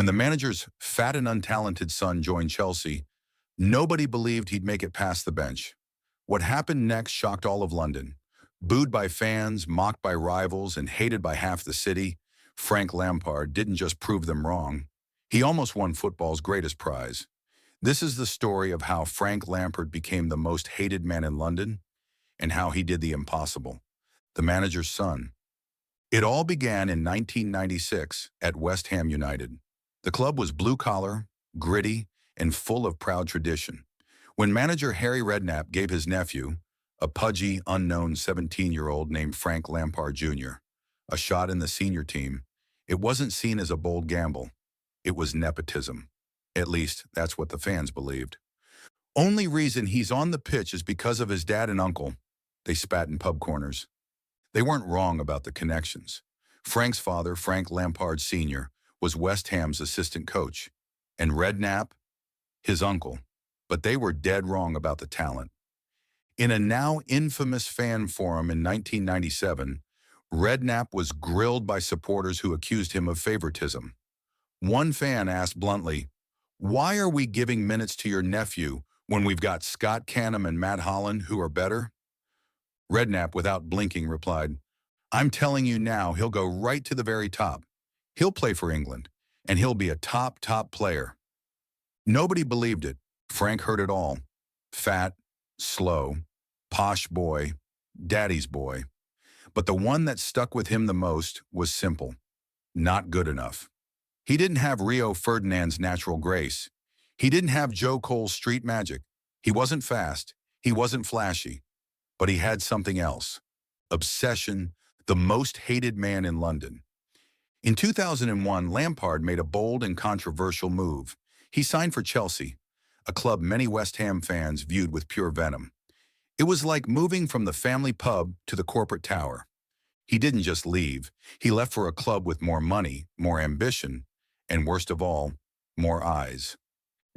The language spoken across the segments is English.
When the manager's fat and untalented son joined Chelsea, nobody believed he'd make it past the bench. What happened next shocked all of London. Booed by fans, mocked by rivals, and hated by half the city, Frank Lampard didn't just prove them wrong. He almost won football's greatest prize. This is the story of how Frank Lampard became the most hated man in London and how he did the impossible. The manager's son. It all began in 1996 at West Ham United. The club was blue-collar, gritty, and full of proud tradition. When manager Harry Redknapp gave his nephew, a pudgy, unknown 17-year-old named Frank Lampard Jr., a shot in the senior team, it wasn't seen as a bold gamble. It was nepotism. At least, that's what the fans believed. Only reason he's on the pitch is because of his dad and uncle. They spat in pub corners. They weren't wrong about the connections. Frank's father, Frank Lampard Sr., was West Ham's assistant coach, and Redknapp, his uncle. But they were dead wrong about the talent. In a now infamous fan forum in 1997, Redknapp was grilled by supporters who accused him of favoritism. One fan asked bluntly, "Why are we giving minutes to your nephew when we've got Scott Canham and Matt Holland who are better?" Redknapp, without blinking, replied, "I'm telling you now, he'll go right to the very top. He'll play for England, and he'll be a top player." Nobody believed it. Frank heard it all. Fat, slow, posh boy, daddy's boy. But the one that stuck with him the most was simple. Not good enough. He didn't have Rio Ferdinand's natural grace. He didn't have Joe Cole's street magic. He wasn't fast. He wasn't flashy. But he had something else. Obsession, the most hated man in London. In 2001, Lampard made a bold and controversial move. He signed for Chelsea, a club many West Ham fans viewed with pure venom. It was like moving from the family pub to the corporate tower. He didn't just leave. He left for a club with more money, more ambition, and worst of all, more eyes.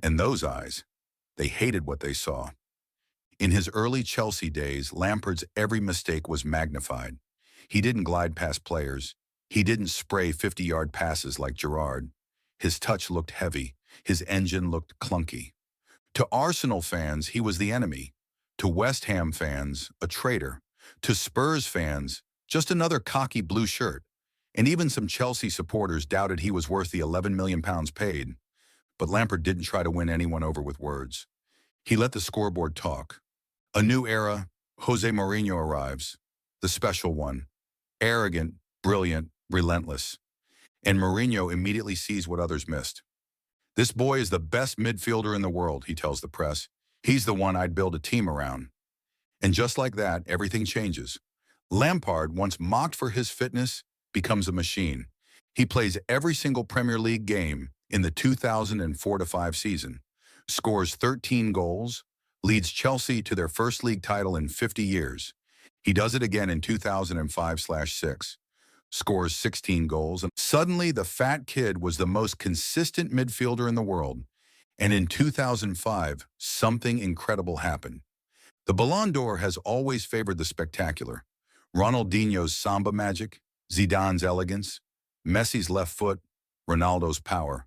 And those eyes, they hated what they saw. In his early Chelsea days, Lampard's every mistake was magnified. He didn't glide past players. He didn't spray 50-yard passes like Gerrard. His touch looked heavy. His engine looked clunky. To Arsenal fans, he was the enemy. To West Ham fans, a traitor. To Spurs fans, just another cocky blue shirt. And even some Chelsea supporters doubted he was worth the £11 million paid. But Lampard didn't try to win anyone over with words. He let the scoreboard talk. A new era, José Mourinho arrives. The special one. Arrogant, brilliant, relentless. And Mourinho immediately sees what others missed. "This boy is the best midfielder in the world," he tells the press. "He's the one I'd build a team around." And just like that, everything changes. Lampard, once mocked for his fitness, becomes a machine. He plays every single Premier League game in the 2004-05 season, scores 13 goals, leads Chelsea to their first league title in 50 years. He does it again in 2005-06. Scores 16 goals, and suddenly the fat kid was the most consistent midfielder in the world. And in 2005, something incredible happened. The Ballon d'Or has always favored the spectacular. Ronaldinho's samba magic, Zidane's elegance, Messi's left foot, Ronaldo's power.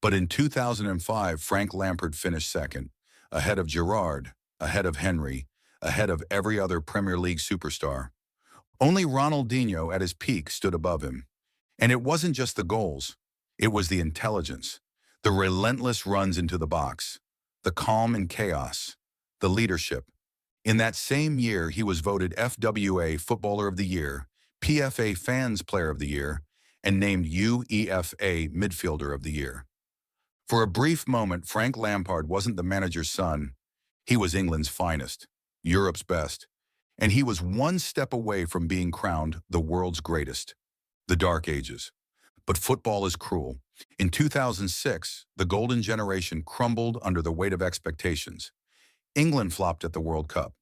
But in 2005, Frank Lampard finished second, ahead of Gerrard, ahead of Henry, ahead of every other Premier League superstar. Only Ronaldinho at his peak stood above him. And it wasn't just the goals. It was the intelligence, the relentless runs into the box, the calm in chaos, the leadership. In that same year, he was voted FWA Footballer of the Year, PFA Fans Player of the Year, and named UEFA Midfielder of the Year. For a brief moment, Frank Lampard wasn't the manager's son. He was England's finest, Europe's best. And he was one step away from being crowned the world's greatest. The Dark Ages. But football is cruel. In 2006, the golden generation crumbled under the weight of expectations. England flopped at the World Cup.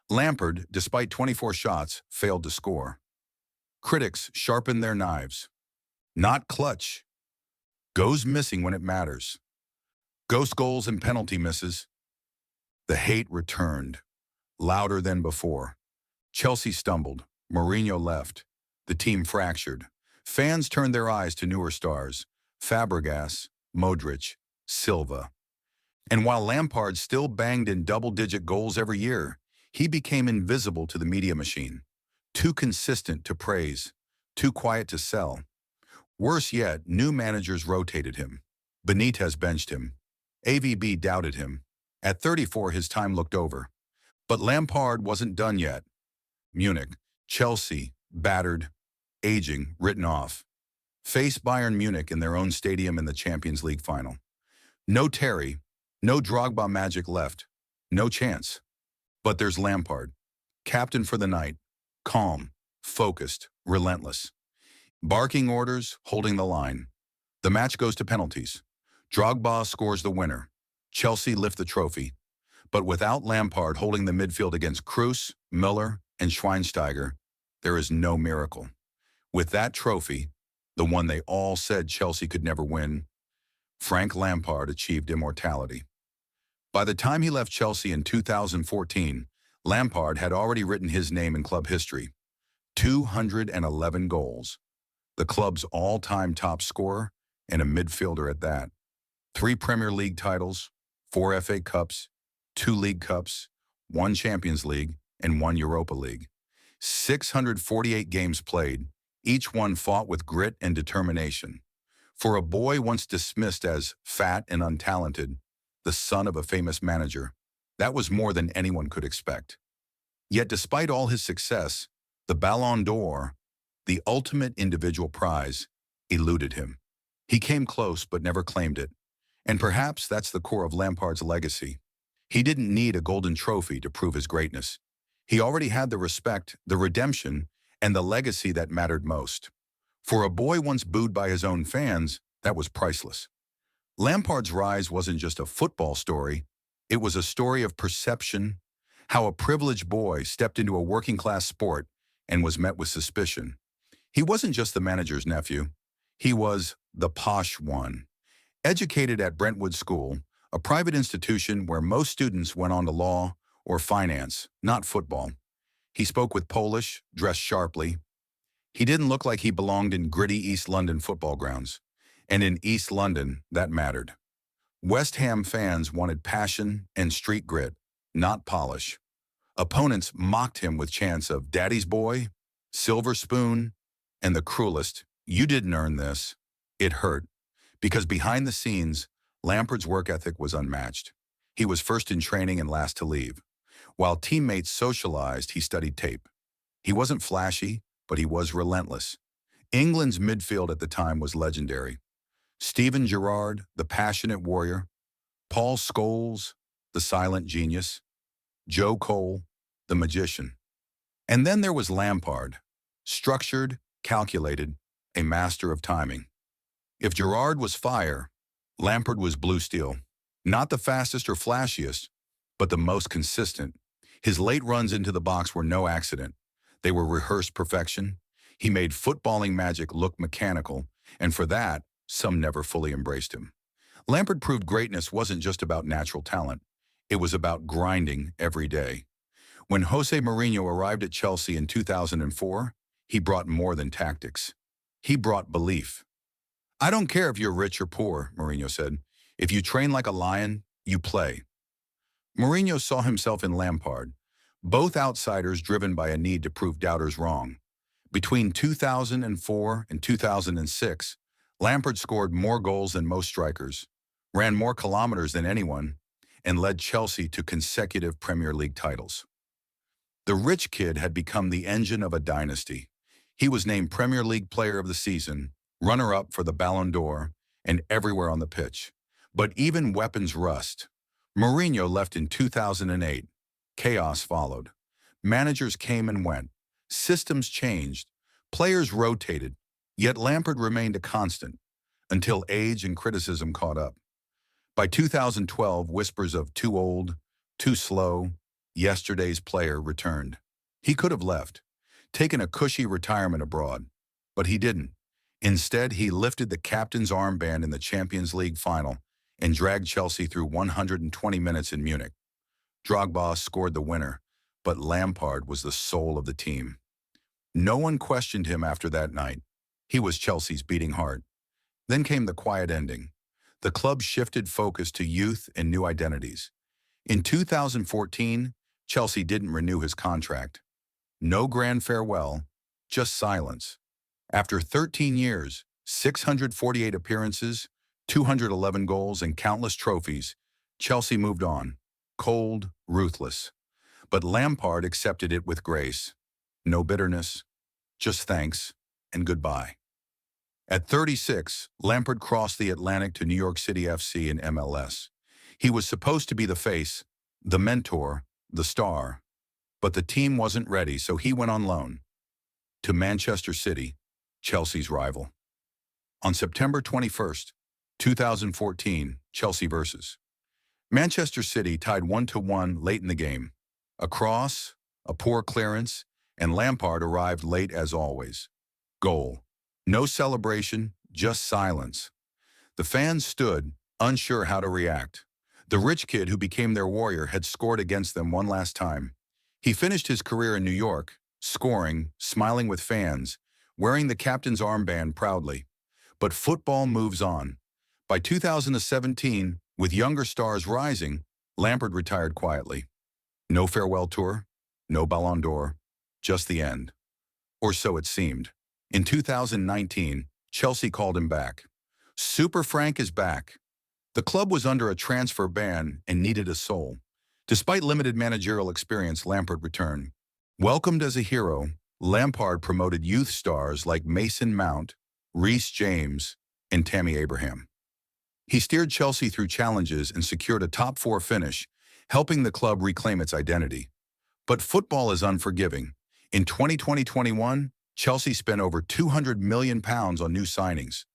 Lampard, despite 24 shots, failed to score. Critics sharpened their knives. Not clutch. Goes missing when it matters. Ghost goals and penalty misses. The hate returned. Louder than before. Chelsea stumbled. Mourinho left. The team fractured. Fans turned their eyes to newer stars. Fabregas, Modric, Silva. And while Lampard still banged in double-digit goals every year, he became invisible to the media machine. Too consistent to praise, too quiet to sell. Worse yet, new managers rotated him. Benitez benched him. AVB doubted him. At 34, his time looked over. But Lampard wasn't done yet. Munich, Chelsea, battered, aging, written off. Face Bayern Munich in their own stadium in the Champions League final. No Terry, no Drogba magic left. No chance. But there's Lampard, captain for the night, calm, focused, relentless. Barking orders, holding the line. The match goes to penalties. Drogba scores the winner. Chelsea lift the trophy. But without Lampard holding the midfield against Kroos, Müller, and Schweinsteiger, there is no miracle. With that trophy, the one they all said Chelsea could never win, Frank Lampard achieved immortality. By the time he left Chelsea in 2014, Lampard had already written his name in club history. 211 goals. The club's all-time top scorer, and a midfielder at that. 3 Premier League titles, 4 FA Cups, 2 League Cups, 1 Champions League, and 1 Europa League. 648 games played, each one fought with grit and determination. For a boy once dismissed as fat and untalented, the son of a famous manager, that was more than anyone could expect. Yet despite all his success, the Ballon d'Or, the ultimate individual prize, eluded him. He came close but never claimed it. And perhaps that's the core of Lampard's legacy. He didn't need a golden trophy to prove his greatness. He already had the respect, the redemption, and the legacy that mattered most. For a boy once booed by his own fans, that was priceless. Lampard's rise wasn't just a football story, it was a story of perception, how a privileged boy stepped into a working-class sport and was met with suspicion. He wasn't just the manager's nephew, he was the posh one. Educated at Brentwood School, a private institution where most students went on to law or finance, not football. He spoke with Polish, dressed sharply. He didn't look like he belonged in gritty East London football grounds. And in East London, that mattered. West Ham fans wanted passion and street grit, not polish. Opponents mocked him with chants of "Daddy's boy," "Silver spoon," and the cruelest, "You didn't earn this." It hurt, because behind the scenes, Lampard's work ethic was unmatched. He was first in training and last to leave. While teammates socialized, he studied tape. He wasn't flashy, but he was relentless. England's midfield at the time was legendary. Steven Gerrard, the passionate warrior. Paul Scholes, the silent genius. Joe Cole, the magician. And then there was Lampard, structured, calculated, a master of timing. If Gerrard was fire, Lampard was blue steel. Not the fastest or flashiest, but the most consistent. His late runs into the box were no accident. They were rehearsed perfection. He made footballing magic look mechanical, and for that, some never fully embraced him. Lampard proved greatness wasn't just about natural talent. It was about grinding every day. When José Mourinho arrived at Chelsea in 2004, he brought more than tactics. He brought belief. "I don't care if you're rich or poor," Mourinho said. "If you train like a lion, you play." Mourinho saw himself in Lampard, both outsiders driven by a need to prove doubters wrong. Between 2004 and 2006, Lampard scored more goals than most strikers, ran more kilometers than anyone, and led Chelsea to consecutive Premier League titles. The rich kid had become the engine of a dynasty. He was named Premier League Player of the Season, runner-up for the Ballon d'Or, and everywhere on the pitch. But even weapons rust. Mourinho left in 2008. Chaos followed. Managers came and went. Systems changed. Players rotated. Yet Lampard remained a constant, until age and criticism caught up. By 2012, whispers of "too old," "too slow," "yesterday's player" returned. He could have left, taken a cushy retirement abroad, but he didn't. Instead, he lifted the captain's armband in the Champions League final and dragged Chelsea through 120 minutes in Munich. Drogba scored the winner, but Lampard was the soul of the team. No one questioned him after that night. He was Chelsea's beating heart. Then came the quiet ending. The club shifted focus to youth and new identities. In 2014, Chelsea didn't renew his contract. No grand farewell, just silence. After 13 years, 648 appearances, 211 goals, and countless trophies, Chelsea moved on. Cold, ruthless. But Lampard accepted it with grace. No bitterness, just thanks and goodbye. At 36, Lampard crossed the Atlantic to New York City FC in MLS. He was supposed to be the face, the mentor, the star. But the team wasn't ready, so he went on loan to Manchester City, Chelsea's rival. On September 21st, 2014, Chelsea versus Manchester City tied 1-1 late in the game. A cross, a poor clearance, and Lampard arrived late as always. Goal. No celebration, just silence. The fans stood, unsure how to react. The rich kid who became their warrior had scored against them one last time. He finished his career in New York, scoring, smiling with fans, wearing the captain's armband proudly. But football moves on. By 2017, with younger stars rising, Lampard retired quietly. No farewell tour, no Ballon d'Or, just the end. Or so it seemed. In 2019, Chelsea called him back. Super Frank is back. The club was under a transfer ban and needed a soul. Despite limited managerial experience, Lampard returned. Welcomed as a hero, Lampard promoted youth stars like Mason Mount, Reece James, and Tammy Abraham. He steered Chelsea through challenges and secured a top-4 finish, helping the club reclaim its identity. But football is unforgiving. In 2020-21, Chelsea spent over £200 million on new signings.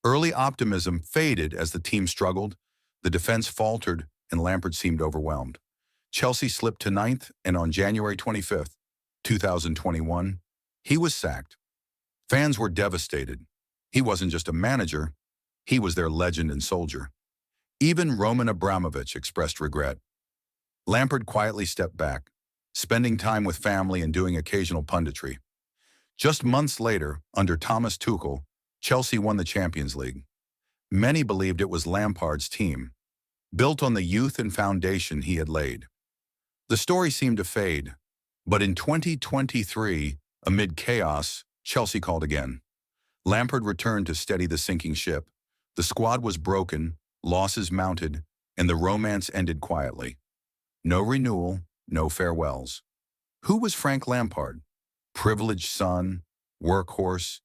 Early optimism faded as the team struggled, the defense faltered, and Lampard seemed overwhelmed. Chelsea slipped to 9th, and on January 25th, 2021, he was sacked. Fans were devastated. He wasn't just a manager, he was their legend and soldier. Even Roman Abramovich expressed regret. Lampard quietly stepped back, spending time with family and doing occasional punditry. Just months later, under Thomas Tuchel, Chelsea won the Champions League. Many believed it was Lampard's team, built on the youth and foundation he had laid. The story seemed to fade, but in 2023, amid chaos, Chelsea called again. Lampard returned to steady the sinking ship. The squad was broken, losses mounted, and the romance ended quietly. No renewal, no farewells. Who was Frank Lampard? Privileged son, workhorse,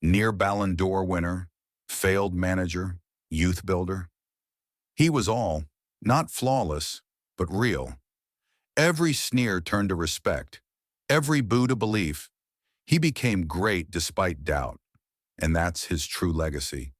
near Ballon d'Or winner, failed manager, youth builder. He was all, not flawless, but real. Every sneer turned to respect, every boo to belief. He became great despite doubt, and that's his true legacy.